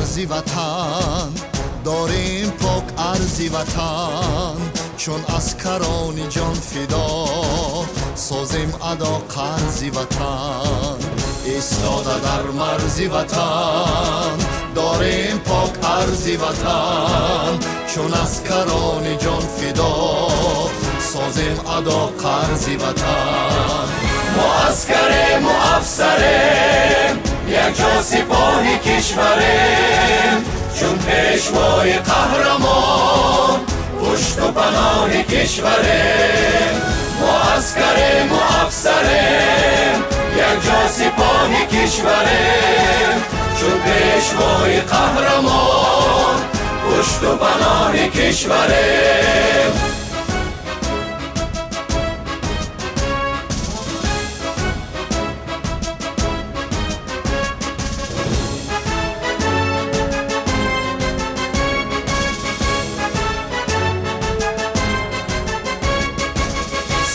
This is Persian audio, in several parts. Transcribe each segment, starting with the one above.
مرزی وطن داریم پاک ارزی وطن، چون از کرانی جان فدا سازیم ادا قرضی وطن. ایستاده در مرزی وطن داریم پاک ارزی وطن، چون از کرانی جان فدا سازیم ادا قرضی وطن. ما عسکریم و افسریم یک جا سپاهی کشوریم، چون پیشوای قهرمان پشت و پناه کشوریم. ما عسکریم و افسریم یک جا سپاهی کشوریم، چون پیشوای قهرمان پشت و پناه کشوریم.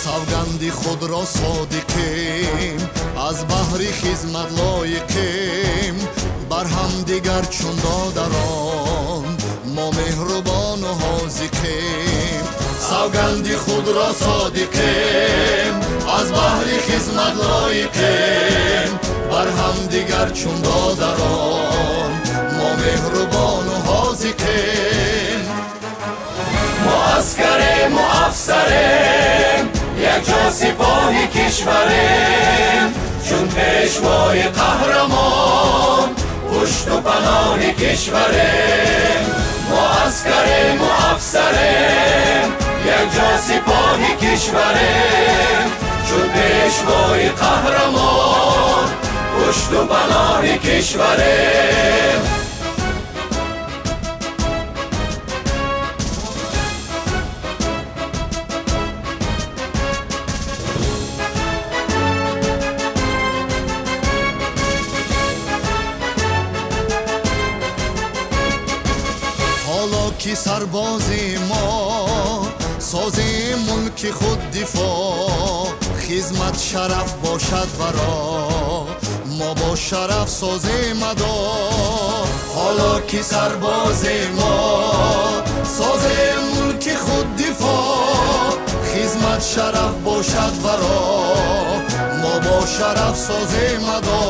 سوگندی خود را صادقیم، از بحر خدمت لایقیم، بر هم دیگر چون دادران ما مهربان و حاذقیم. سوگندی خود را صادقیم، از بحر خدمت لایقیم، بر هم دیگر چون دادران ما مهربان و حاذقیم. ما عسکریم و افسریم یک جا سپاهی کشوریم، چون پیشوای قهرمان پشت و پناه کشوریم. ما عسکریم و افسریم یک جا سپاهی کشوریم، چون پیشوای قهرمان پشت و پناه کشوریم. حالا که سربازی ما سازیم ملک خود دفاع، خدمت شرف باشد ورا ما با شرف سازیم ادا. حالا که سربازی ما سازیم ملک خود دفاع، خدمت شرف باشد ورا ما با شرف سازیم ادا.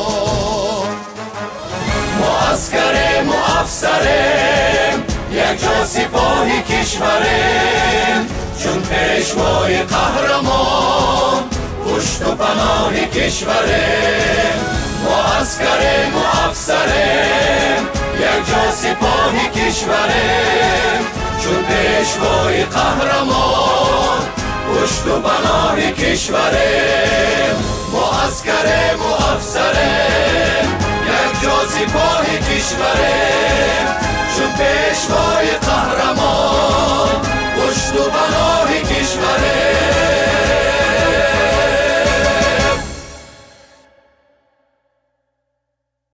ما عسکریم و افسریم یک جا سپاهی کشوریم، چون پیشوای قهرمان پشت و پناه کشوریم. ما عسکریم و افسریم یک جا سپاهی کشوریم، چون پیشوای قهرمان پشت و پناه کشوریم. ما عسکریم و افسریم یک جا سپاهی کشوریم، چون پیشوای قهرمان پشت و پناه کشوریم.